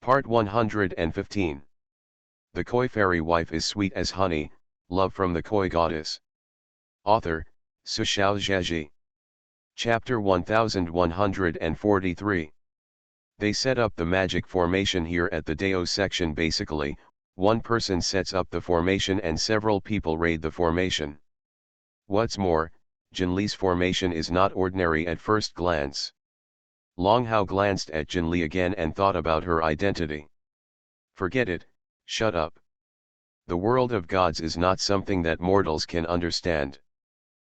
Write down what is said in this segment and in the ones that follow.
Part 115. The Koi Fairy Wife is Sweet as Honey, Love from the Koi Goddess. Author, Sushao Zhaji. Chapter 1143. They set up the magic formation here at the Dao section. Basically, one person sets up the formation and several people raid the formation. What's more, Jinli's formation is not ordinary at first glance. Long Hao glanced at Jinli again and thought about her identity. Forget it, shut up. The world of gods is not something that mortals can understand.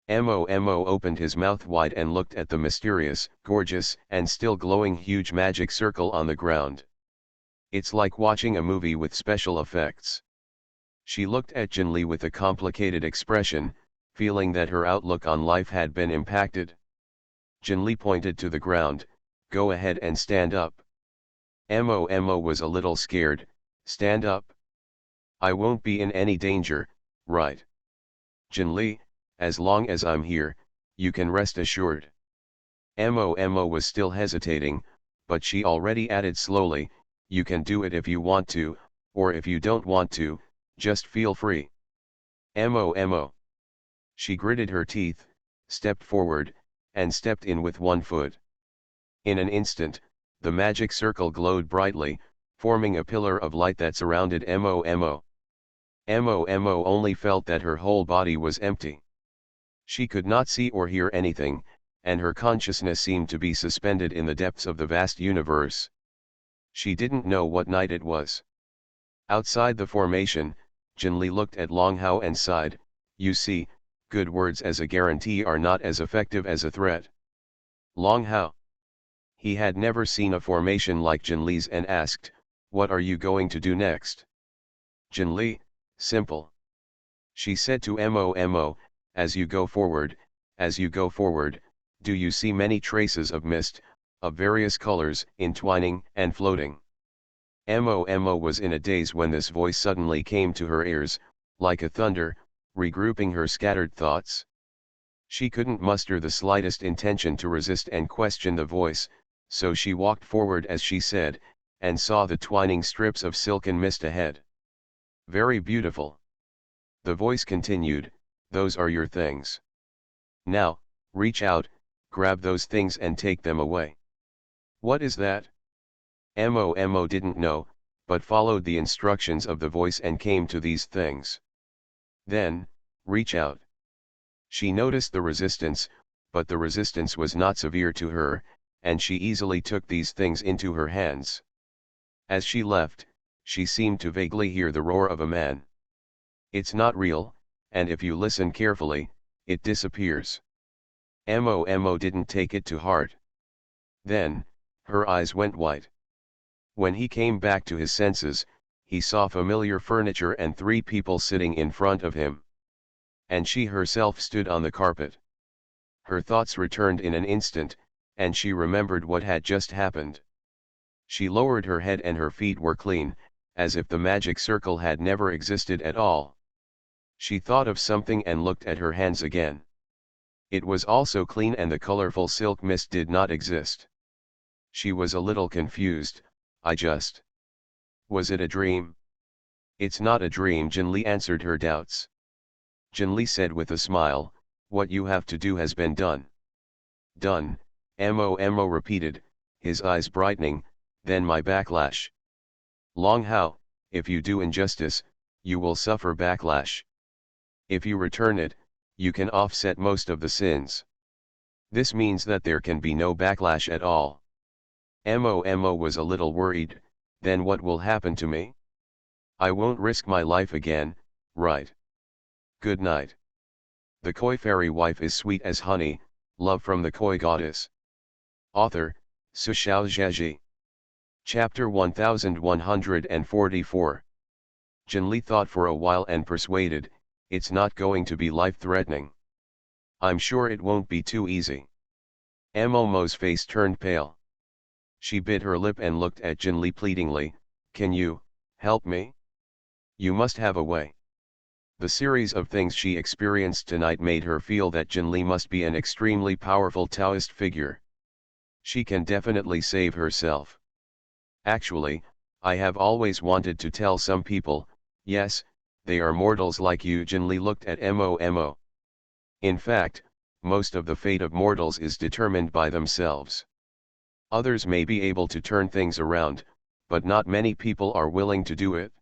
Mo opened his mouth wide and looked at the mysterious, gorgeous, and still glowing huge magic circle on the ground. It's like watching a movie with special effects. She looked at Jinli with a complicated expression, feeling that her outlook on life had been impacted. Jinli pointed to the ground. Go ahead and stand up. Mo was a little scared. Stand up? I won't be in any danger, right? Jinli, as long as I'm here, you can rest assured. Mo was still hesitating, but she already added slowly, you can do it if you want to, or if you don't want to, just feel free. Mo. She gritted her teeth, stepped forward, and stepped in with one foot. In an instant, the magic circle glowed brightly, forming a pillar of light that surrounded Mo. Mo only felt that her whole body was empty. She could not see or hear anything, and her consciousness seemed to be suspended in the depths of the vast universe. She didn't know what night it was. Outside the formation, Jinli looked at Long Hao and sighed, you see, good words as a guarantee are not as effective as a threat. Long Hao. He had never seen a formation like Jinli's and asked, what are you going to do next? Jinli, simple. She said to Mo, as you go forward, do you see many traces of mist, of various colors, entwining and floating? Mo was in a daze when this voice suddenly came to her ears, like a thunder, regrouping her scattered thoughts. She couldn't muster the slightest intention to resist and question the voice, so she walked forward as she said, and saw the twining strips of silken mist ahead. Very beautiful. The voice continued, those are your things. Now, reach out, grab those things and take them away. What is that? Mo didn't know, but followed the instructions of the voice and came to these things. Then, reach out. She noticed the resistance, but the resistance was not severe to her, and she easily took these things into her hands. As she left, she seemed to vaguely hear the roar of a man. It's not real, and if you listen carefully, it disappears. Mo didn't take it to heart. Then, her eyes went white. When he came back to his senses, he saw familiar furniture and 3 people sitting in front of him. And she herself stood on the carpet. Her thoughts returned in an instant, and she remembered what had just happened. She lowered her head and her feet were clean, as if the magic circle had never existed at all. She thought of something and looked at her hands again. It was also clean and the colorful silk mist did not exist. She was a little confused. Was it a dream? It's not a dream, Jinli answered her doubts. Jinli said with a smile, what you have to do has been done. Done, Mo repeated, his eyes brightening, then my backlash. Long Hao, if you do injustice, you will suffer backlash. If you return it, you can offset most of the sins. This means that there can be no backlash at all. Mo was a little worried, then what will happen to me? I won't risk my life again, right? Good night. The Koi Fairy Wife is Sweet as Honey, Love from the Koi Goddess. Author, Sushao Zhaji. Chapter 1144. Jinli thought for a while and persuaded, it's not going to be life-threatening. I'm sure it won't be too easy. Mo's face turned pale. She bit her lip and looked at Jinli pleadingly, can you help me? You must have a way. The series of things she experienced tonight made her feel that Jinli must be an extremely powerful Taoist figure. She can definitely save herself. Actually, I have always wanted to tell some people, yes, they are mortals like you. Jinli looked at Mo. In fact, most of the fate of mortals is determined by themselves. Others may be able to turn things around, but not many people are willing to do it.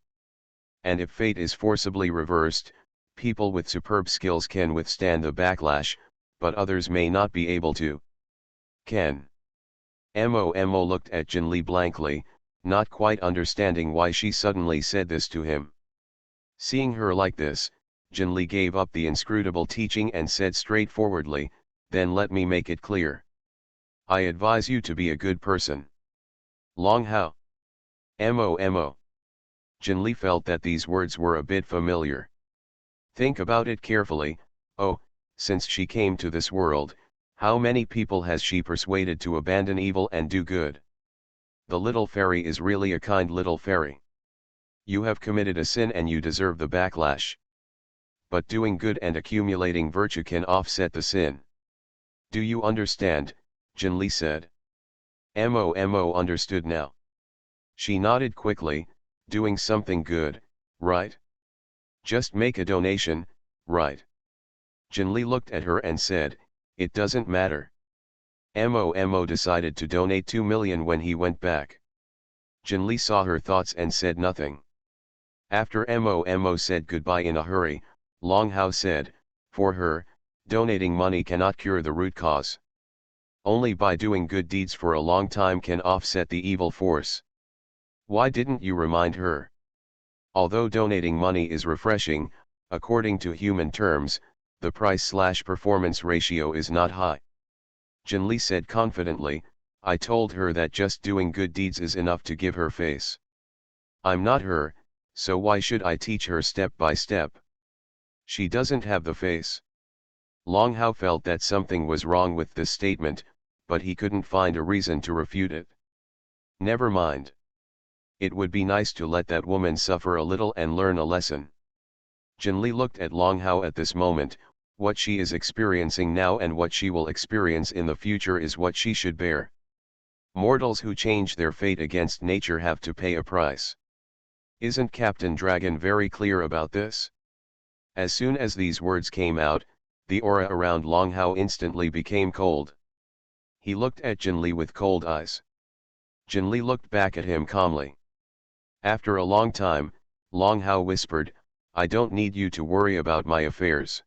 And if fate is forcibly reversed, people with superb skills can withstand the backlash, but others may not be able to. Can. Mo looked at Jinli blankly, not quite understanding why she suddenly said this to him. Seeing her like this, Jinli gave up the inscrutable teaching and said straightforwardly, then let me make it clear. I advise you to be a good person. Long Hao. Mo. Jinli felt that these words were a bit familiar. Think about it carefully. Oh, since she came to this world, how many people has she persuaded to abandon evil and do good? The little fairy is really a kind little fairy. You have committed a sin and you deserve the backlash. But doing good and accumulating virtue can offset the sin. Do you understand? Jinli said. Mo understood now. She nodded quickly, doing something good, right? Just make a donation, right? Jinli looked at her and said, it doesn't matter. Mo decided to donate 2 million when he went back. Jinli saw her thoughts and said nothing. After Mo said goodbye in a hurry, Long Hao said, for her, donating money cannot cure the root cause. Only by doing good deeds for a long time can offset the evil force. Why didn't you remind her? Although donating money is refreshing, according to human terms, the price/performance ratio is not high. Jinli said confidently, I told her that just doing good deeds is enough to give her face. I'm not her, so why should I teach her step by step? She doesn't have the face. Long Hao felt that something was wrong with this statement, but he couldn't find a reason to refute it. Never mind. It would be nice to let that woman suffer a little and learn a lesson. Jinli looked at Long Hao at this moment. What she is experiencing now and what she will experience in the future is what she should bear. Mortals who change their fate against nature have to pay a price. Isn't Captain Dragon very clear about this? As soon as these words came out, the aura around Long Hao instantly became cold. He looked at Jinli with cold eyes. Jinli looked back at him calmly. After a long time, Long Hao whispered, I don't need you to worry about my affairs.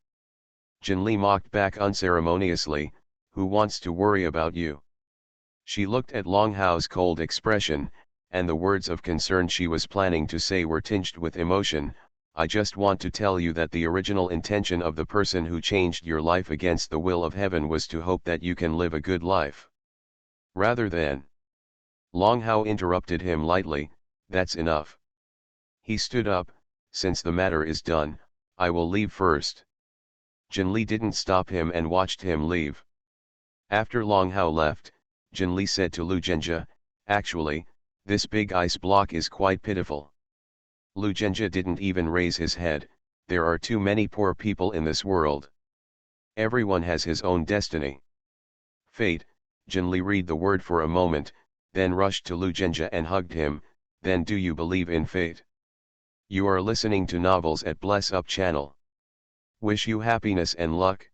Jinli mocked back unceremoniously, who wants to worry about you? She looked at Long Hao's cold expression, and the words of concern she was planning to say were tinged with emotion. I just want to tell you that the original intention of the person who changed your life against the will of heaven was to hope that you can live a good life. Rather than. Long Hao interrupted him lightly, that's enough. He stood up, since the matter is done, I will leave first. Jinli didn't stop him and watched him leave. After Long Hao left, Jinli said to Lu Zhenjie, actually, this big ice block is quite pitiful. Lu Zhenjie didn't even raise his head, there are too many poor people in this world. Everyone has his own destiny. Fate, Jinli read the word for a moment, then rushed to Lu Zhenjie and hugged him, then do you believe in fate? You are listening to novels at Bless Up channel. Wish you happiness and luck.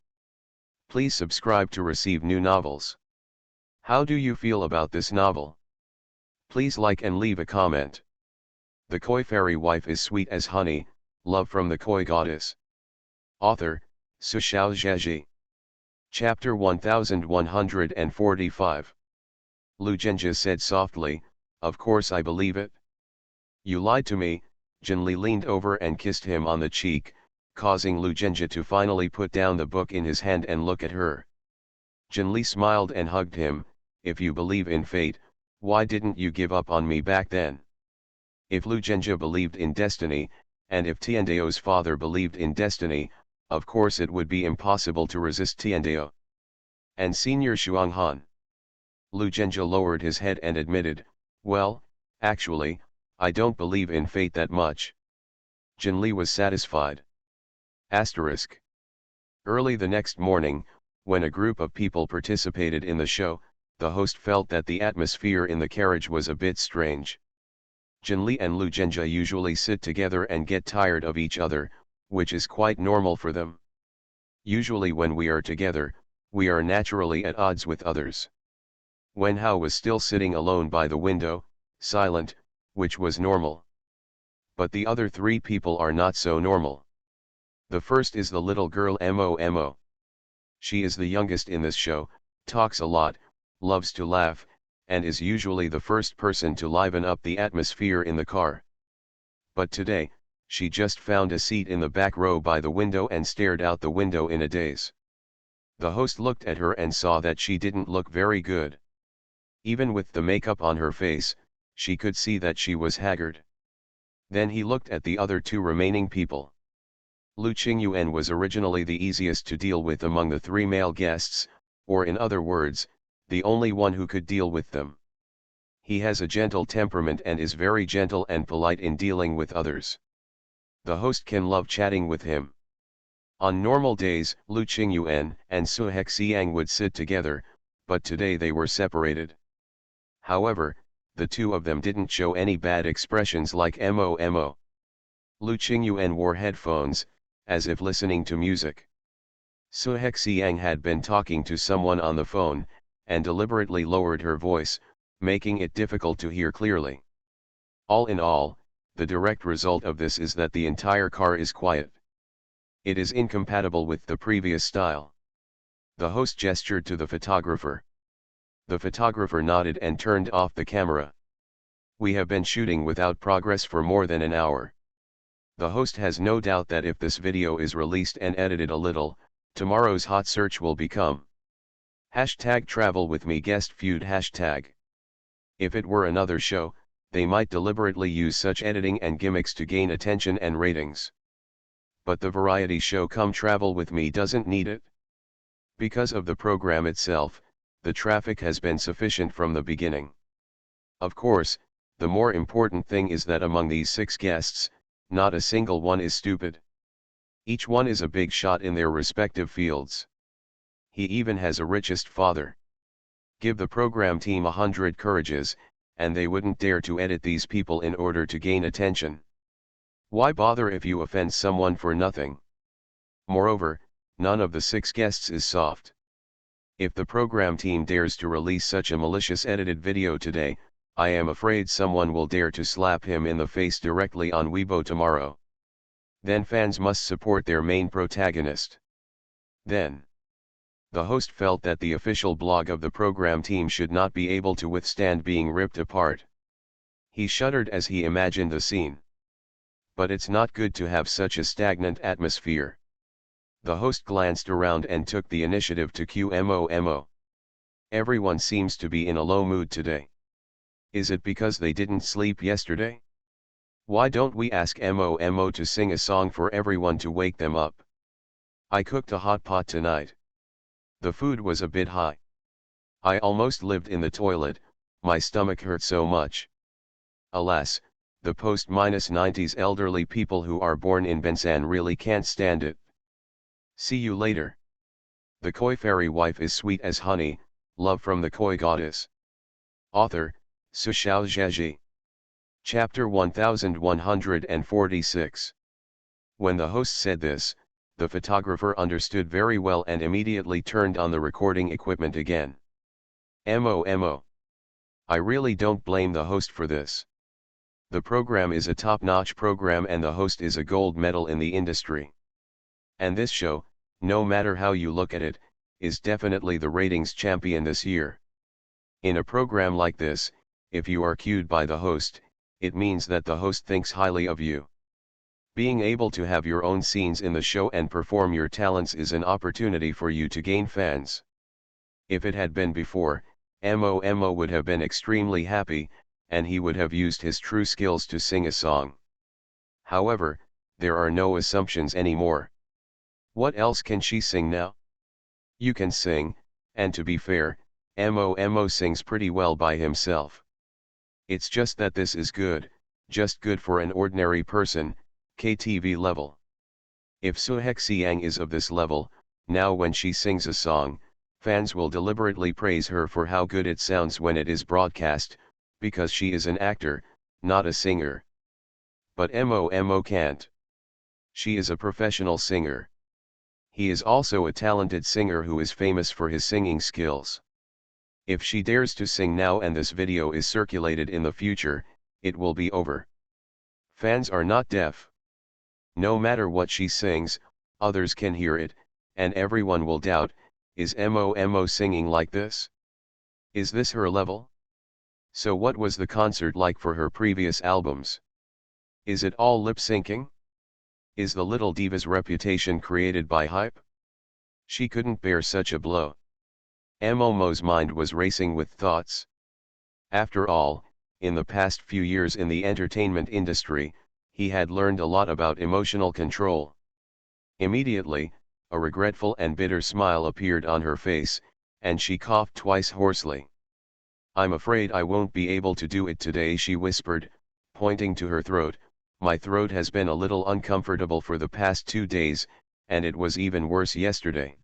Please subscribe to receive new novels. How do you feel about this novel? Please like and leave a comment. The Koi Fairy Wife is sweet as honey, love from the Koi Goddess. Author, Su Xiao Zheji. Chapter 1145. Lu Zhenjie said softly, of course I believe it. You lied to me. Jinli leaned over and kissed him on the cheek, causing Lu Zhenjie to finally put down the book in his hand and look at her. Jinli smiled and hugged him, if you believe in fate, why didn't you give up on me back then? If Lu Zhenjie believed in destiny, and if Tiandao's father believed in destiny, of course it would be impossible to resist Tiandao. And Senior Shuanghan. Lu Zhenjie lowered his head and admitted, well, actually, I don't believe in fate that much. Jinli was satisfied. Asterisk. Early the next morning, when a group of people participated in the show, the host felt that the atmosphere in the carriage was a bit strange. Jinli and Lu Zhenjia usually sit together and get tired of each other, which is quite normal for them. Usually when we are together, we are naturally at odds with others. Wen Hao was still sitting alone by the window, silent, which was normal. But the other three people are not so normal. The first is the little girl Mo. She is the youngest in this show, talks a lot, loves to laugh, and is usually the first person to liven up the atmosphere in the car. But today, she just found a seat in the back row by the window and stared out the window in a daze. The host looked at her and saw that she didn't look very good. Even with the makeup on her face, she could see that she was haggard. Then he looked at the other two remaining people. Lu Qingyuan was originally the easiest to deal with among the three male guests, or in other words, the only one who could deal with them. He has a gentle temperament and is very gentle and polite in dealing with others. The host can love chatting with him. On normal days, Lu Qingyuan and Su Hexiang would sit together, but today they were separated. However, the two of them didn't show any bad expressions like Mo. Lu Qingyuan wore headphones, as if listening to music. Su Hexiang had been talking to someone on the phone, and deliberately lowered her voice, making it difficult to hear clearly. All in all, the direct result of this is that the entire car is quiet. It is incompatible with the previous style. The host gestured to the photographer. The photographer nodded and turned off the camera. We have been shooting without progress for more than an hour. The host has no doubt that if this video is released and edited a little, tomorrow's hot search will become #TravelWithMe guest feud #. If it were another show, they might deliberately use such editing and gimmicks to gain attention and ratings. But the variety show Come Travel With Me doesn't need it. Because of the program itself, the traffic has been sufficient from the beginning. Of course, the more important thing is that among these 6 guests, not a single one is stupid. Each one is a big shot in their respective fields. He even has a richest father. Give the program team 100 courages, and they wouldn't dare to edit these people in order to gain attention. Why bother if you offend someone for nothing? Moreover, none of the 6 guests is soft. If the program team dares to release such a malicious edited video today, I am afraid someone will dare to slap him in the face directly on Weibo tomorrow. Then fans must support their main protagonist. Then, the host felt that the official blog of the program team should not be able to withstand being ripped apart. He shuddered as he imagined the scene. But it's not good to have such a stagnant atmosphere. The host glanced around and took the initiative to cue Mo. Everyone seems to be in a low mood today. Is it because they didn't sleep yesterday? Why don't we ask Mo to sing a song for everyone to wake them up? I cooked a hot pot tonight. The food was a bit high. I almost lived in the toilet, my stomach hurt so much. Alas, the post-90s elderly people who are born in Bensan really can't stand it. See you later. The koi fairy wife is sweet as honey, love from the koi goddess. Author, Su Xiao Zheji. Chapter 1146. When the host said this, the photographer understood very well and immediately turned on the recording equipment again. Mo. I really don't blame the host for this. The program is a top-notch program and the host is a gold medal in the industry. And this show, no matter how you look at it, is definitely the ratings champion this year. In a program like this, if you are cued by the host, it means that the host thinks highly of you. Being able to have your own scenes in the show and perform your talents is an opportunity for you to gain fans. If it had been before, Mo would have been extremely happy, and he would have used his true skills to sing a song. However, there are no assumptions anymore. What else can she sing now? You can sing, and to be fair, Mo sings pretty well by himself. It's just that this is good, just good for an ordinary person, KTV level. If Su Hexiang is of this level, now when she sings a song, fans will deliberately praise her for how good it sounds when it is broadcast, because she is an actor, not a singer. But Mo can't. She is a professional singer. He is also a talented singer who is famous for his singing skills. If she dares to sing now and this video is circulated in the future, it will be over. Fans are not deaf. No matter what she sings, others can hear it, and everyone will doubt, is Mo singing like this? Is this her level? So what was the concert like for her previous albums? Is it all lip-syncing? Is the little diva's reputation created by hype? She couldn't bear such a blow. Mo's mind was racing with thoughts. After all, in the past few years in the entertainment industry, he had learned a lot about emotional control. Immediately, a regretful and bitter smile appeared on her face, and she coughed twice hoarsely. "I'm afraid I won't be able to do it today," she whispered, pointing to her throat. "My throat has been a little uncomfortable for the past 2 days, and it was even worse yesterday.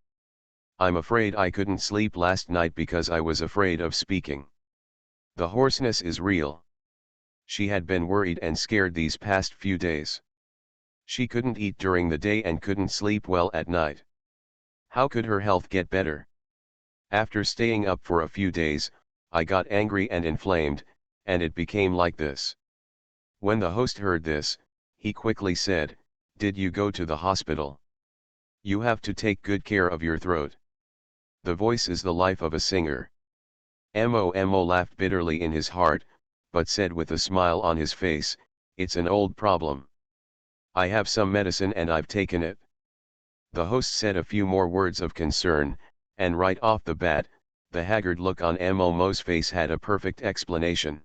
I'm afraid I couldn't sleep last night because I was afraid of speaking. The hoarseness is real." She had been worried and scared these past few days. She couldn't eat during the day and couldn't sleep well at night. How could her health get better? "After staying up for a few days, I got angry and inflamed, and it became like this." When the host heard this, he quickly said, "Did you go to the hospital? You have to take good care of your throat. The voice is the life of a singer." Mo laughed bitterly in his heart, but said with a smile on his face, "It's an old problem. I have some medicine and I've taken it." The host said a few more words of concern, and right off the bat, the haggard look on Mo's face had a perfect explanation.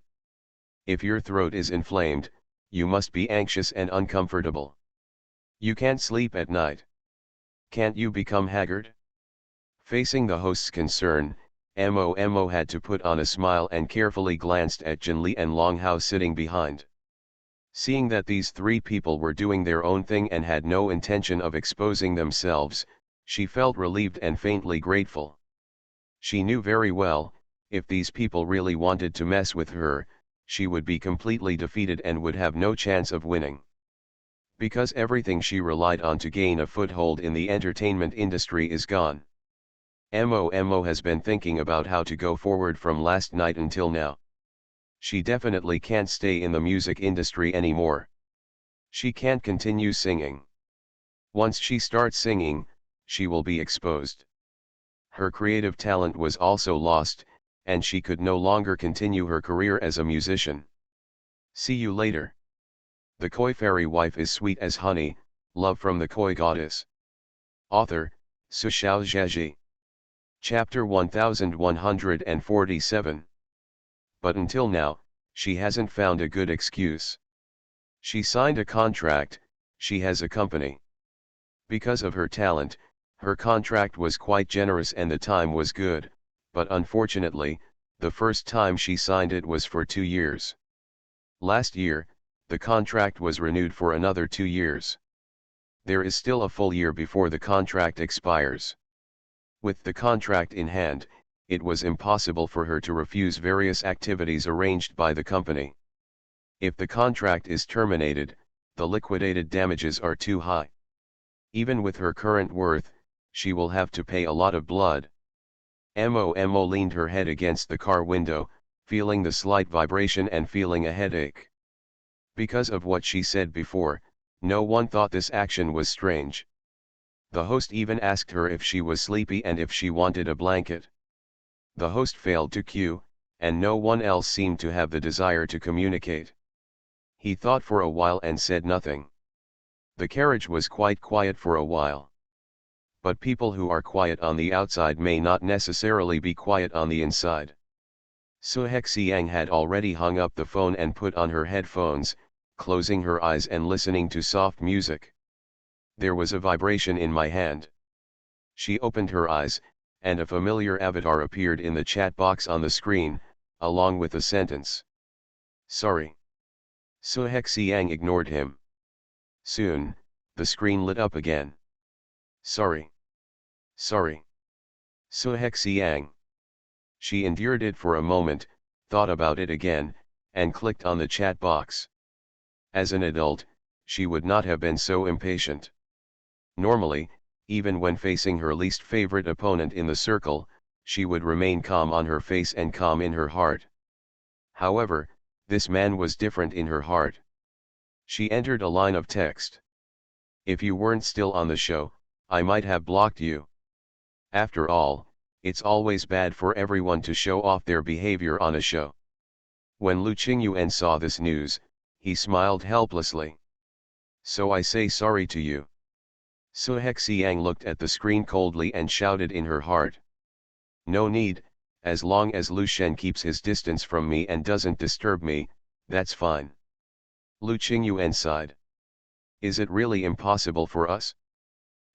"If your throat is inflamed, you must be anxious and uncomfortable. You can't sleep at night. Can't you become haggard?" Facing the host's concern, Mo had to put on a smile and carefully glanced at Jin Lee and Long Hao sitting behind. Seeing that these 3 people were doing their own thing and had no intention of exposing themselves, she felt relieved and faintly grateful. She knew very well, if these people really wanted to mess with her, she would be completely defeated and would have no chance of winning. Because everything she relied on to gain a foothold in the entertainment industry is gone. Mo has been thinking about how to go forward from last night until now. She definitely can't stay in the music industry anymore. She can't continue singing. Once she starts singing, she will be exposed. Her creative talent was also lost, and she could no longer continue her career as a musician. See you later. The Koi Fairy Wife is sweet as honey, love from the Koi Goddess. Author, Su Xiao Zheji. Chapter 1147. But until now, she hasn't found a good excuse. She signed a contract, she has a company. Because of her talent, her contract was quite generous and the time was good, but unfortunately, the first time she signed it was for 2 years. Last year, the contract was renewed for another 2 years. There is still a full year before the contract expires. With the contract in hand, it was impossible for her to refuse various activities arranged by the company. If the contract is terminated, the liquidated damages are too high. Even with her current worth, she will have to pay a lot of blood. Mo leaned her head against the car window, feeling the slight vibration and feeling a headache. Because of what she said before, no one thought this action was strange. The host even asked her if she was sleepy and if she wanted a blanket. The host failed to cue, and no one else seemed to have the desire to communicate. He thought for a while and said nothing. The carriage was quite quiet for a while. But people who are quiet on the outside may not necessarily be quiet on the inside. Su Hexiang had already hung up the phone and put on her headphones, closing her eyes and listening to soft music. There was a vibration in my hand. She opened her eyes, and a familiar avatar appeared in the chat box on the screen, along with a sentence. "Sorry." Su Hexiang ignored him. Soon, the screen lit up again. "Sorry. Sorry." Su Hexiang. She endured it for a moment, thought about it again, and clicked on the chat box. As an adult, she would not have been so impatient. Normally, even when facing her least favorite opponent in the circle, she would remain calm on her face and calm in her heart. However, this man was different in her heart. She entered a line of text. "If you weren't still on the show, I might have blocked you. After all, it's always bad for everyone to show off their behavior on a show." When Lu Qingyuan saw this news, he smiled helplessly. "So I say sorry to you." Su Hexiang looked at the screen coldly and shouted in her heart. "No need, as long as Lu Shen keeps his distance from me and doesn't disturb me, that's fine." Lu Qingyuan sighed. "Is it really impossible for us?"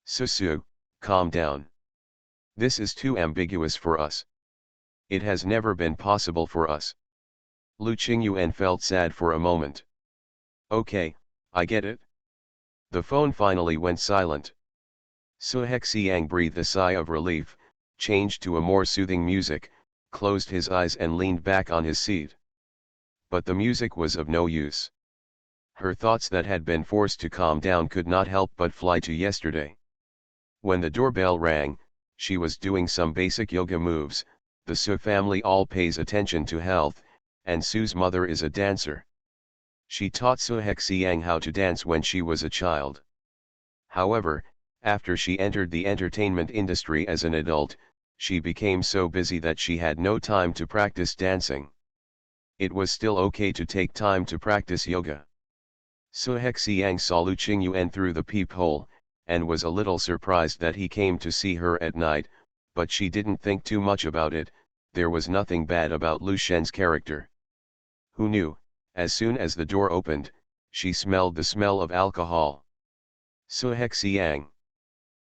"Su, calm down. This is too ambiguous for us. It has never been possible for us." Lu Qingyuan felt sad for a moment. "Okay, I get it." The phone finally went silent. Su Hexiang breathed a sigh of relief, changed to a more soothing music, closed his eyes and leaned back on his seat. But the music was of no use. Her thoughts that had been forced to calm down could not help but fly to yesterday. When the doorbell rang, she was doing some basic yoga moves. The Su family all pays attention to health, and Su's mother is a dancer. She taught Su Hexiang how to dance when she was a child. However, after she entered the entertainment industry as an adult, she became so busy that she had no time to practice dancing. It was still okay to take time to practice yoga. Su Hexiang saw Lu Qingyuan through the peephole, and was a little surprised that he came to see her at night, but she didn't think too much about it. There was nothing bad about Lu Shen's character. Who knew, as soon as the door opened, she smelled the smell of alcohol. Su Hexiang.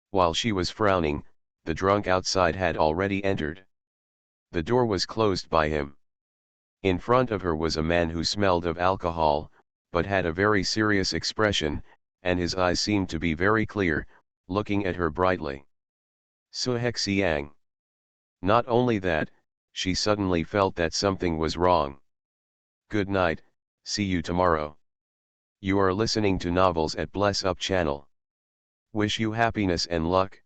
While she was frowning, the drunk outside had already entered. The door was closed by him. In front of her was a man who smelled of alcohol, but had a very serious expression, and his eyes seemed to be very clear, looking at her brightly. Su Hexiang. Not only that, she suddenly felt that something was wrong. "Good night, see you tomorrow." You are listening to Novels at Bless Up channel. Wish you happiness and luck.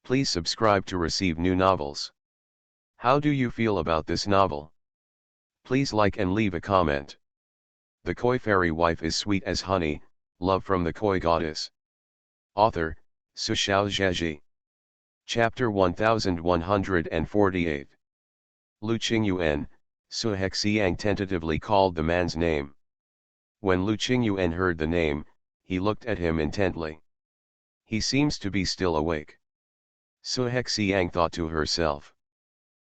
Please subscribe to receive new novels. How do you feel about this novel? Please like and leave a comment. The Koi Fairy Wife is Sweet as Honey, Love from the Koi Goddess. Author, Su Xiaozhezhi. Chapter 1148. Lu Qingyuan, Su Hexiang tentatively called the man's name. When Lu Qingyuan heard the name, he looked at him intently. He seems to be still awake. Su Hexiang thought to herself.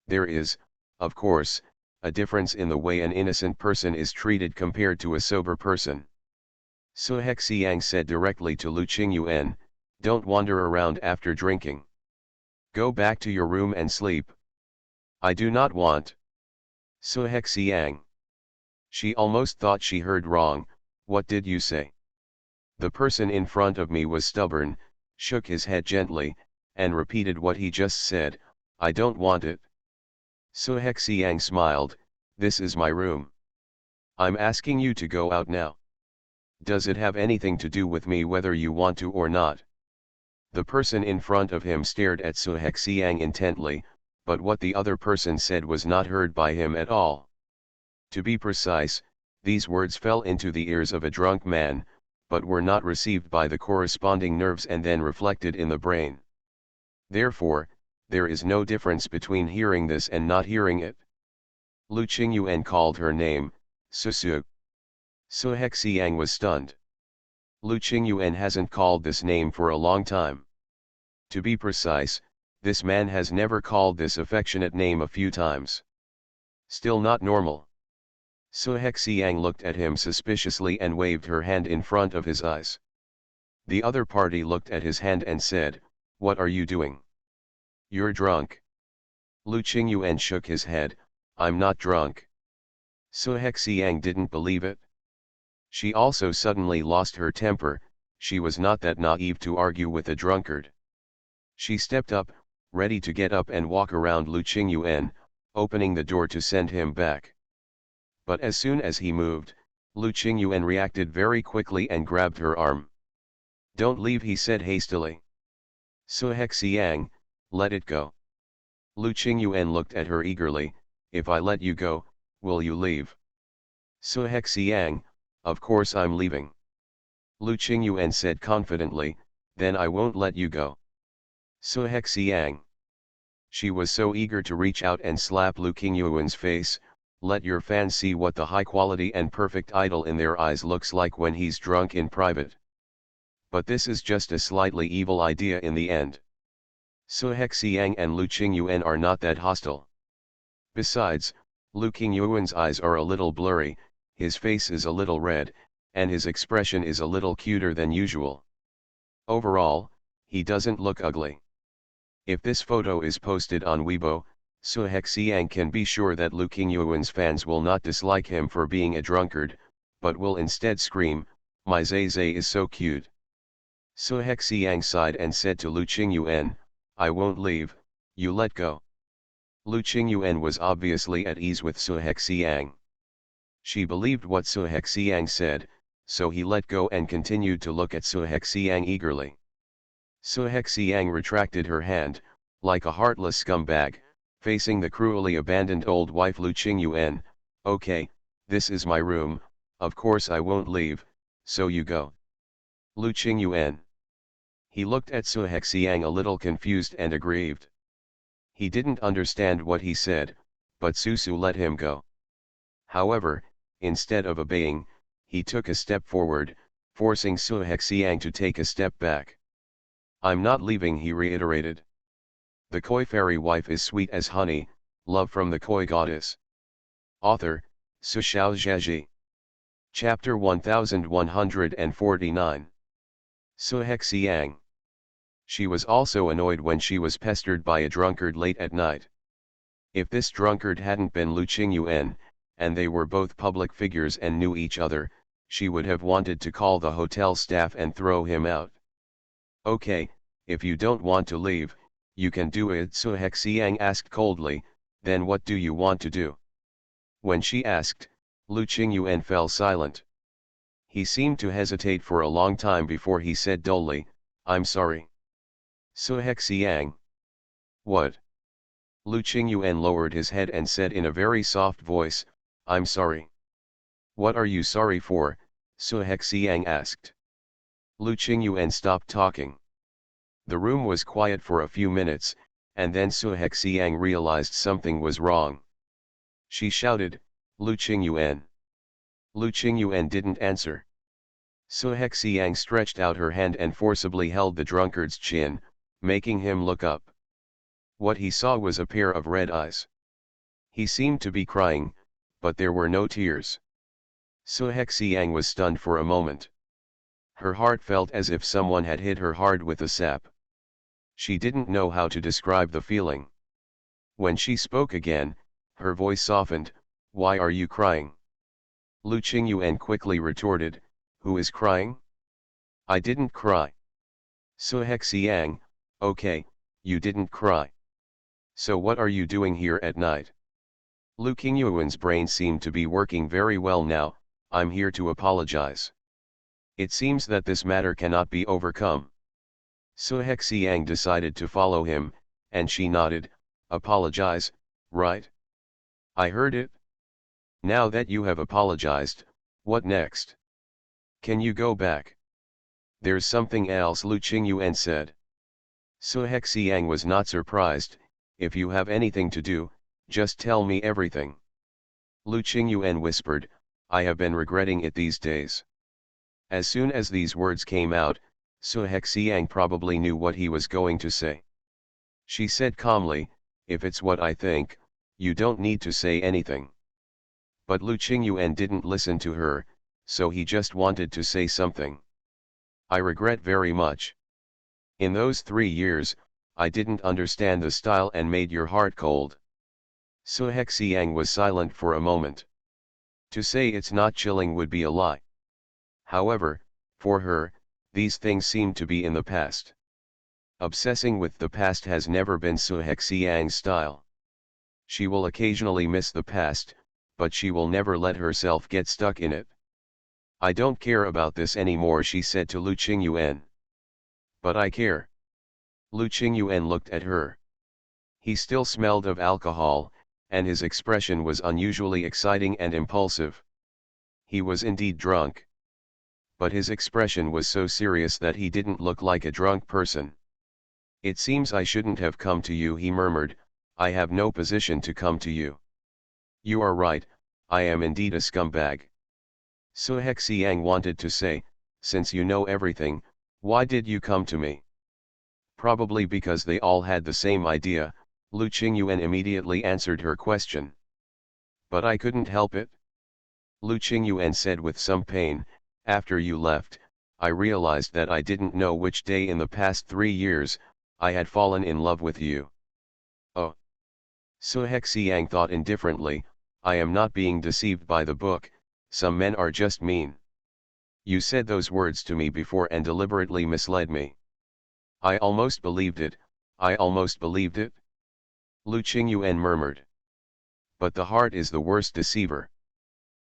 There is, of course, a difference in the way an innocent person is treated compared to a sober person. Su Hexiang said directly to Lu Qingyuan, "Don't wander around after drinking. Go back to your room and sleep." "I do not want." Su Hexiang. She almost thought she heard wrong. "What did you say?" The person in front of me was stubborn, shook his head gently, and repeated what he just said, "I don't want it." Su Hexiang smiled, "This is my room. I'm asking you to go out now. Does it have anything to do with me whether you want to or not?" The person in front of him stared at Su Hexiang intently, but what the other person said was not heard by him at all. To be precise, these words fell into the ears of a drunk man, but were not received by the corresponding nerves and then reflected in the brain. Therefore, there is no difference between hearing this and not hearing it. Lu Qingyuan called her name, Su. Su Hexiang was stunned. Lu Qingyuan hasn't called this name for a long time. To be precise, this man has never called this affectionate name a few times. Still not normal. Su Hexiang looked at him suspiciously and waved her hand in front of his eyes. The other party looked at his hand and said, "What are you doing? You're drunk." Lu Qingyuan shook his head, "I'm not drunk." Su Hexiang didn't believe it. She also suddenly lost her temper. She was not that naive to argue with a drunkard. She stepped up, ready to get up and walk around Lu Qingyuan, opening the door to send him back. But as soon as he moved, Lu Qingyuan reacted very quickly and grabbed her arm. "Don't leave," he said hastily. "Su Hexiang, let it go." Lu Qingyuan looked at her eagerly. "If I let you go, will you leave?" "Su Hexiang, of course I'm leaving." Lu Qingyuan said confidently. "Then I won't let you go." "Su Hexiang." She was so eager to reach out and slap Lu Qingyuan's face. "Let your fans see what the high quality and perfect idol in their eyes looks like when he's drunk in private." But this is just a slightly evil idea in the end. Su Hexiang and Lu Qingyuan are not that hostile. Besides, Lu Qingyuan's eyes are a little blurry, his face is a little red, and his expression is a little cuter than usual. Overall, he doesn't look ugly. If this photo is posted on Weibo, Su Hexiang can be sure that Lu Qingyuan's fans will not dislike him for being a drunkard, but will instead scream, "My Zay Zay is so cute." Su Hexiang sighed and said to Lu Qingyuan, "I won't leave, you let go." Lu Qingyuan was obviously at ease with Su Hexiang. She believed what Su Hexiang said, so he let go and continued to look at Su Hexiang eagerly. Su Hexiang retracted her hand, like a heartless scumbag, facing the cruelly abandoned old wife Lu Qingyuan. "Okay, this is my room, of course I won't leave, so you go." Lu Qingyuan. He looked at Su Hexiang a little confused and aggrieved. He didn't understand what he said, but Su let him go. However, instead of obeying, he took a step forward, forcing Su Hexiang to take a step back. "I'm not leaving," he reiterated. The Koi fairy wife is sweet as honey, love from the Koi goddess. Author, Su Xiaozhaji. Chapter 1149. Su Hexiang. She was also annoyed when she was pestered by a drunkard late at night. If this drunkard hadn't been Lu Qingyuan, and they were both public figures and knew each other, she would have wanted to call the hotel staff and throw him out. "Okay, if you don't want to leave, you can do it," Su Hexiang asked coldly. "Then what do you want to do?" When she asked, Lu Qingyuan fell silent. He seemed to hesitate for a long time before he said dully, "I'm sorry." Su Hexiang. "What?" Lu Qingyuan lowered his head and said in a very soft voice, "I'm sorry." "What are you sorry for?" Su Hexiang asked. Lu Qingyuan stopped talking. The room was quiet for a few minutes, and then Su Hexiang realized something was wrong. She shouted, "Lu Qingyuan." Lu Qingyuan didn't answer. Su Hexiang stretched out her hand and forcibly held the drunkard's chin, making him look up. What he saw was a pair of red eyes. He seemed to be crying, but there were no tears. Su Hexiang was stunned for a moment. Her heart felt as if someone had hit her hard with a sap. She didn't know how to describe the feeling. When she spoke again, her voice softened. "Why are you crying?" Lu Qingyuan quickly retorted, "Who is crying? I didn't cry." Su Hexiang. "Okay, you didn't cry. So what are you doing here at night?" Lu Qingyuan's brain seemed to be working very well now. "I'm here to apologize. It seems that this matter cannot be overcome." Su Hexiang decided to follow him, and she nodded. "Apologize, right? I heard it. Now that you have apologized, what next? Can you go back?" "There's something else," Lu Qingyuan said. Su Hexiang was not surprised. "If you have anything to do, just tell me everything." Lu Qingyuan whispered, "I have been regretting it these days." As soon as these words came out, Su Hexiang probably knew what he was going to say. She said calmly, "If it's what I think, you don't need to say anything." But Lu Qingyuan didn't listen to her, so he just wanted to say something. "I regret very much. In those 3 years, I didn't understand the style and made your heart cold." Su Hexiang was silent for a moment. To say it's not chilling would be a lie. However, for her, these things seem to be in the past. Obsessing with the past has never been Su Hexiang's style. She will occasionally miss the past, but she will never let herself get stuck in it. I don't care about this anymore, she said to Lu Qingyuan. But I care. Lu Qingyuan looked at her. He still smelled of alcohol, and his expression was unusually exciting and impulsive. He was indeed drunk. But his expression was so serious that he didn't look like a drunk person. It seems I shouldn't have come to you, he murmured. I have no position to come to you. You are right, I am indeed a scumbag. Su Hexiang wanted to say, since you know everything, why did you come to me? Probably because they all had the same idea, Lu Qingyuan immediately answered her question. But I couldn't help it. Lu Qingyuan said with some pain, after you left, I realized that I didn't know which day in the past 3 years, I had fallen in love with you. Oh. Su Hexiang thought indifferently, I am not being deceived by the book, some men are just mean. You said those words to me before and deliberately misled me. I almost believed it, I almost believed it. Lu Qingyuan murmured. But the heart is the worst deceiver.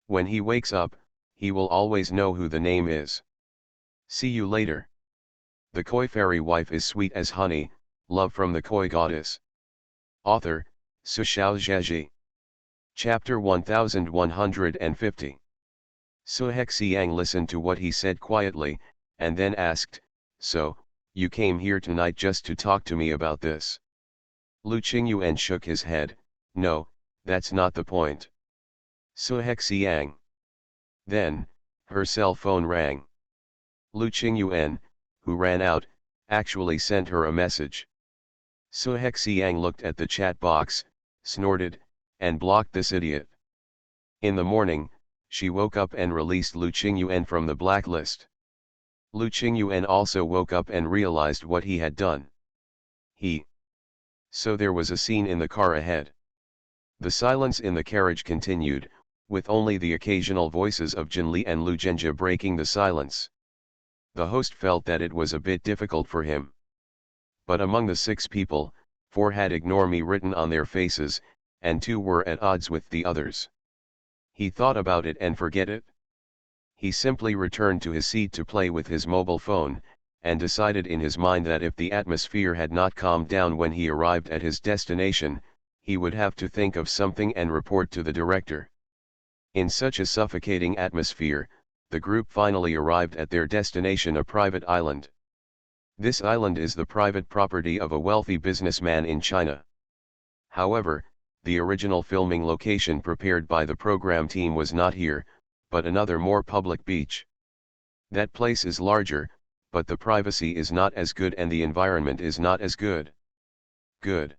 When he wakes up, he will always know who the name is. See you later. The Koi fairy wife is sweet as honey, love from the Koi goddess. Author, Su Xiaozhaji. Chapter 1150. Su Hexiang listened to what he said quietly, and then asked, so, you came here tonight just to talk to me about this? Lu Qingyuan shook his head, no, that's not the point. Su Hexiang. Then, her cell phone rang. Lu Qingyuan, who ran out, actually sent her a message. Su Hexiang looked at the chat box, snorted, and blocked this idiot. In the morning, she woke up and released Lu Qingyuan from the blacklist. Lu Qingyuan also woke up and realized what he had done. So there was a scene in the car ahead. The silence in the carriage continued, with only the occasional voices of Jinli and Lu Zhenjia breaking the silence. The host felt that it was a bit difficult for him. But among the 6 people, 4 had "ignore me" written on their faces, and 2 were at odds with the others. He thought about it and forget it. He simply returned to his seat to play with his mobile phone, and decided in his mind that if the atmosphere had not calmed down when he arrived at his destination, he would have to think of something and report to the director. In such a suffocating atmosphere, the group finally arrived at their destination, a private island. This island is the private property of a wealthy businessman in China. However, the original filming location prepared by the program team was not here, but another more public beach. That place is larger, but the privacy is not as good and the environment is not as good. Good.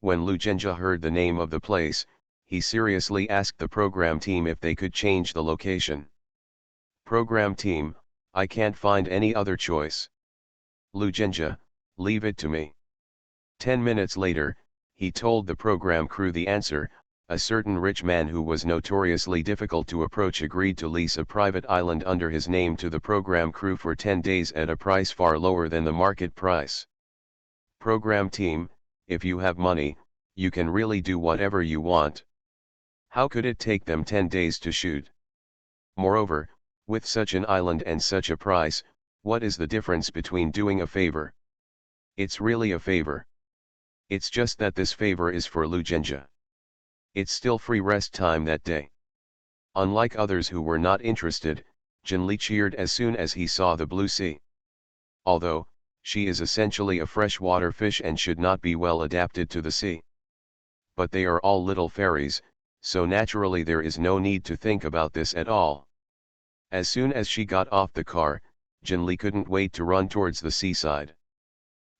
When Lu Zhenjia heard the name of the place, he seriously asked the program team if they could change the location. Program team, I can't find any other choice. Lu Zhenjia, leave it to me. 10 minutes later, he told the program crew the answer. A certain rich man who was notoriously difficult to approach agreed to lease a private island under his name to the program crew for 10 days at a price far lower than the market price. Program team, if you have money, you can really do whatever you want. How could it take them 10 days to shoot? Moreover, with such an island and such a price, what is the difference between doing a favor? It's really a favor. It's just that this favor is for Lu Zhenjia. It's still free rest time that day. Unlike others who were not interested, Jinli cheered as soon as he saw the blue sea. Although, she is essentially a freshwater fish and should not be well adapted to the sea. But they are all little fairies, so naturally there is no need to think about this at all. As soon as she got off the car, Jinli couldn't wait to run towards the seaside.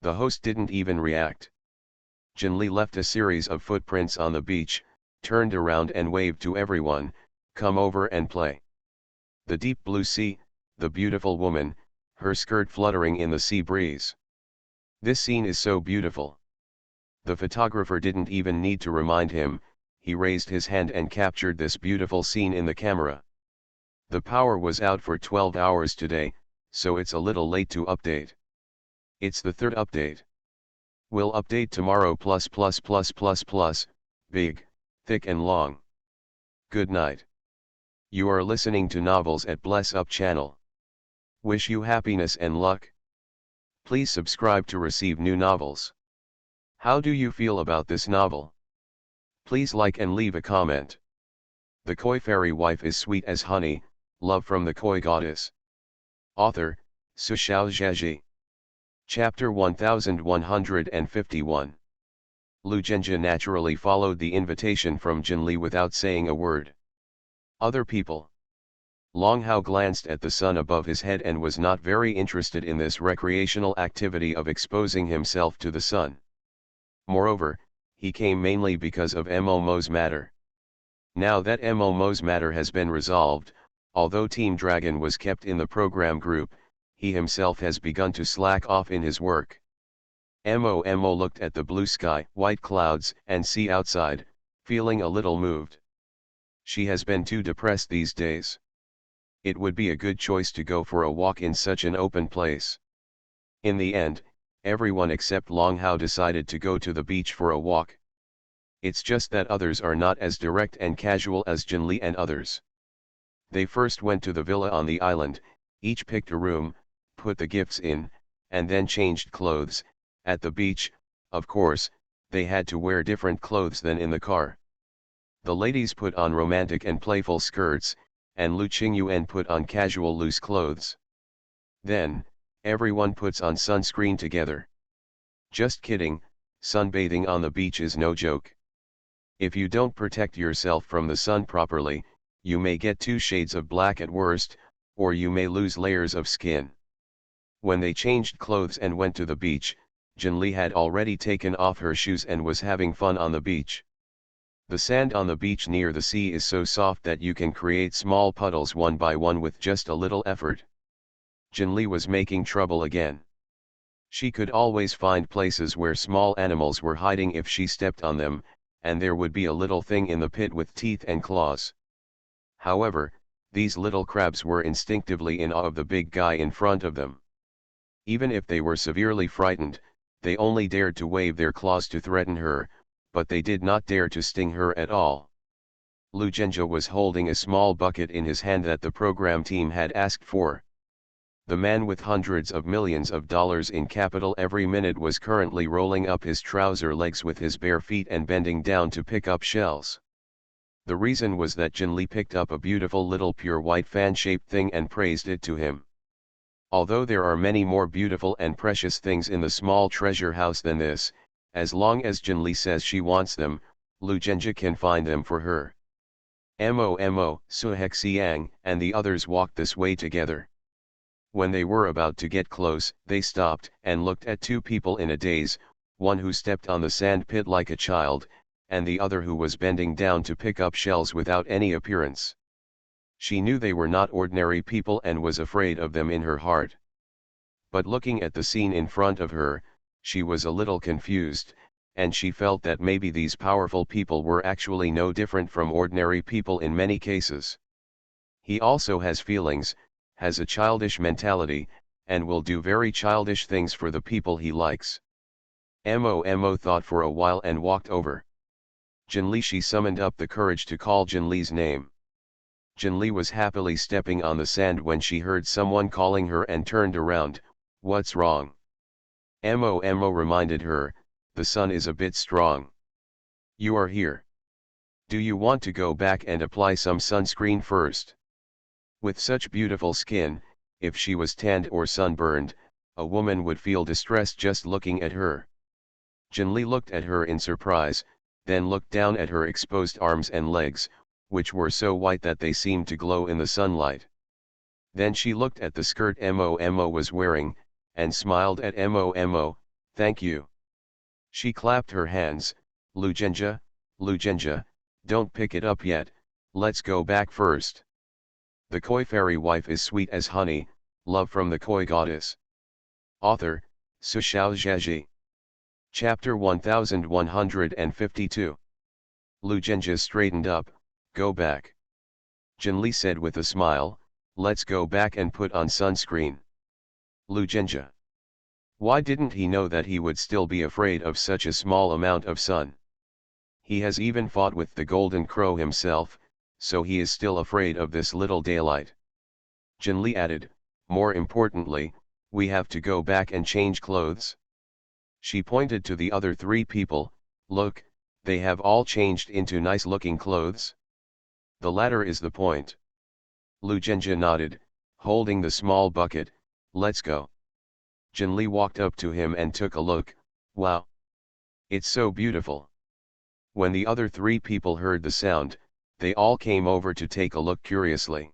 The host didn't even react. Jinli left a series of footprints on the beach, turned around and waved to everyone, come over and play. The deep blue sea, the beautiful woman, her skirt fluttering in the sea breeze. This scene is so beautiful. The photographer didn't even need to remind him, he raised his hand and captured this beautiful scene in the camera. The power was out for 12 hours today, so it's a little late to update. It's the 3rd update. We'll update tomorrow +++++, big, thick and long. Good night. You are listening to Novels at Bless Up channel. Wish you happiness and luck. Please subscribe to receive new novels. How do you feel about this novel? Please like and leave a comment. The Koi Fairy Wife is Sweet as Honey, Love from the Koi Goddess. Author, Su Xiaozhaji. Chapter 1151. Lu Zhenjie naturally followed the invitation from Jinli without saying a word. Other people. Long Hao glanced at the sun above his head and was not very interested in this recreational activity of exposing himself to the sun. Moreover, he came mainly because of Mo's matter. Now that Mo's matter has been resolved, although Team Dragon was kept in the program group, he himself has begun to slack off in his work. Mo looked at the blue sky, white clouds, and sea outside, feeling a little moved. She has been too depressed these days. It would be a good choice to go for a walk in such an open place. In the end, everyone except Long Hao decided to go to the beach for a walk. It's just that others are not as direct and casual as Jinli and others. They first went to the villa on the island, each picked a room, put the gifts in, and then changed clothes. At the beach, of course, they had to wear different clothes than in the car. The ladies put on romantic and playful skirts, and Lu Qingyuan put on casual loose clothes. Then, everyone puts on sunscreen together. Just kidding, sunbathing on the beach is no joke. If you don't protect yourself from the sun properly, you may get 2 shades of black at worst, or you may lose layers of skin. When they changed clothes and went to the beach, Jinli had already taken off her shoes and was having fun on the beach. The sand on the beach near the sea is so soft that you can create small puddles one by one with just a little effort. Jinli was making trouble again. She could always find places where small animals were hiding if she stepped on them, and there would be a little thing in the pit with teeth and claws. However, these little crabs were instinctively in awe of the big guy in front of them. Even if they were severely frightened, they only dared to wave their claws to threaten her, but they did not dare to sting her at all. Lu Zhenjie was holding a small bucket in his hand that the program team had asked for. The man with hundreds of millions of dollars in capital every minute was currently rolling up his trouser legs with his bare feet and bending down to pick up shells. The reason was that Jinli picked up a beautiful little pure white fan-shaped thing and praised it to him. Although there are many more beautiful and precious things in the small treasure house than this, as long as Jinli says she wants them, Lu Zhenjie can find them for her. Mo, Su Hexiang, and the others walked this way together. When they were about to get close, they stopped and looked at 2 people in a daze, one who stepped on the sand pit like a child, and the other who was bending down to pick up shells without any appearance. She knew they were not ordinary people and was afraid of them in her heart. But looking at the scene in front of her, she was a little confused, and she felt that maybe these powerful people were actually no different from ordinary people in many cases. He also has feelings, has a childish mentality, and will do very childish things for the people he likes. Mo thought for a while and walked over. Jinli. She summoned up the courage to call Jinli's name. Jinli was happily stepping on the sand when she heard someone calling her and turned around. What's wrong? Mo reminded her, the sun is a bit strong. You are here. Do you want to go back and apply some sunscreen first? With such beautiful skin, if she was tanned or sunburned, a woman would feel distressed just looking at her. Jinli looked at her in surprise, then looked down at her exposed arms and legs, which were so white that they seemed to glow in the sunlight. Then she looked at the skirt Mo was wearing, and smiled at Mo, thank you. She clapped her hands, Lu Zhenjie, don't pick it up yet, let's go back first. The Koi Fairy Wife is Sweet as Honey, Love from the Koi Goddess. Author, Su Xiaozhaji. Chapter 1152. Lu Zhenjie straightened up, go back. Jinli said with a smile, let's go back and put on sunscreen. Lu Zhenjie. Why didn't he know that he would still be afraid of such a small amount of sun? He has even fought with the Golden Crow himself, so he is still afraid of this little daylight. Jinli added, more importantly, we have to go back and change clothes. She pointed to the other three people, look, they have all changed into nice-looking clothes. The latter is the point. Lu Zhenjie nodded, holding the small bucket, let's go. Jinli walked up to him and took a look, wow. It's so beautiful. When the other three people heard the sound, they all came over to take a look curiously.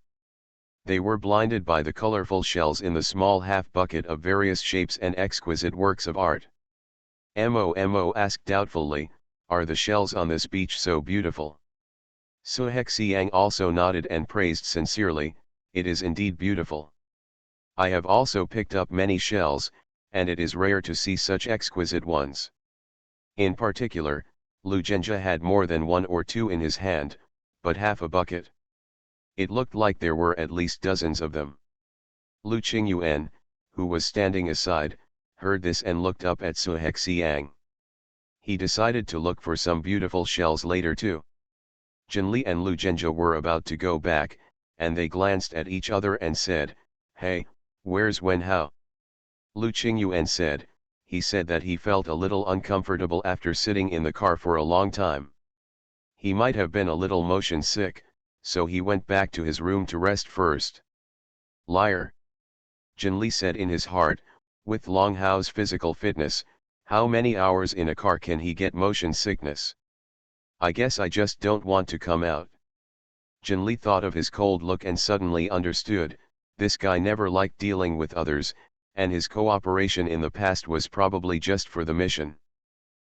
They were blinded by the colorful shells in the small half bucket of various shapes and exquisite works of art. Mo asked doubtfully, are the shells on this beach so beautiful? Suhexiang also nodded and praised sincerely, it is indeed beautiful. I have also picked up many shells, and it is rare to see such exquisite ones. In particular, Lu Zhenjie had more than one or two in his hand, but half a bucket. It looked like there were at least dozens of them. Lu Qingyuan, who was standing aside, heard this and looked up at Suhexiang. He decided to look for some beautiful shells later too. Jinli and Lu Zhenjie were about to go back, and they glanced at each other and said, hey, where's Wen Hao? Lu Qingyuan said, he said that he felt a little uncomfortable after sitting in the car for a long time. He might have been a little motion sick, so he went back to his room to rest first. Liar. Jinli said in his heart, with Long Hao's physical fitness, how many hours in a car can he get motion sickness? I guess I just don't want to come out. Jinli thought of his cold look and suddenly understood, this guy never liked dealing with others, and his cooperation in the past was probably just for the mission.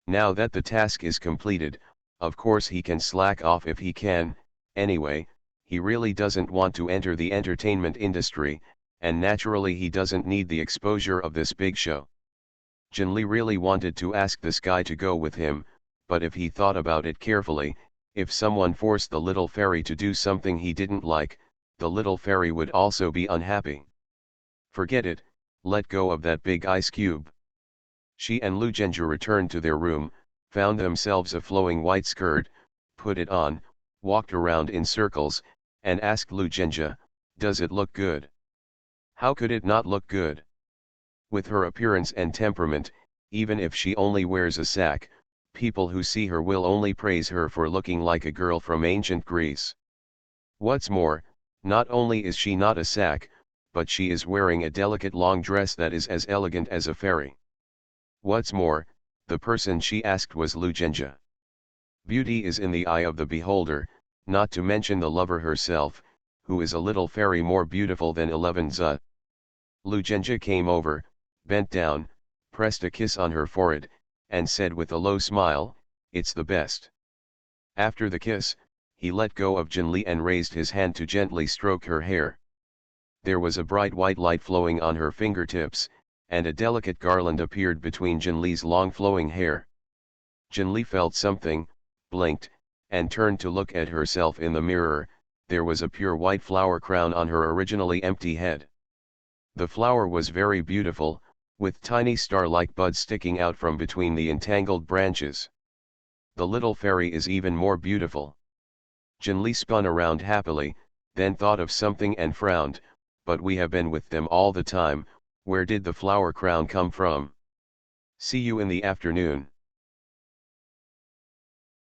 Now that the task is completed, of course he can slack off if he can, anyway, he really doesn't want to enter the entertainment industry, and naturally he doesn't need the exposure of this big show. Jinli really wanted to ask this guy to go with him, but if he thought about it carefully, if someone forced the little fairy to do something he didn't like, the little fairy would also be unhappy. Forget it, let go of that big ice cube. She and Lu Zhenjie returned to their room, found themselves a flowing white skirt, put it on, walked around in circles, and asked Lu Zhenjie, does it look good? How could it not look good? With her appearance and temperament, even if she only wears a sack, people who see her will only praise her for looking like a girl from ancient Greece. What's more, not only is she not a sack, but she is wearing a delicate long dress that is as elegant as a fairy. What's more, the person she asked was Lu Zhenjie. Beauty is in the eye of the beholder, not to mention the lover herself, who is a little fairy more beautiful than 11 Zu. Lu Zhenjie came over, bent down, pressed a kiss on her forehead, and said with a low smile, it's the best. After the kiss, he let go of Jinli and raised his hand to gently stroke her hair. There was a bright white light flowing on her fingertips, and a delicate garland appeared between Jinli's long flowing hair. Jinli felt something, blinked, and turned to look at herself in the mirror. There was a pure white flower crown on her originally empty head. The flower was very beautiful, with tiny star-like buds sticking out from between the entangled branches. The little fairy is even more beautiful. Jinli spun around happily, then thought of something and frowned, but we have been with them all the time, where did the flower crown come from? See you in the afternoon.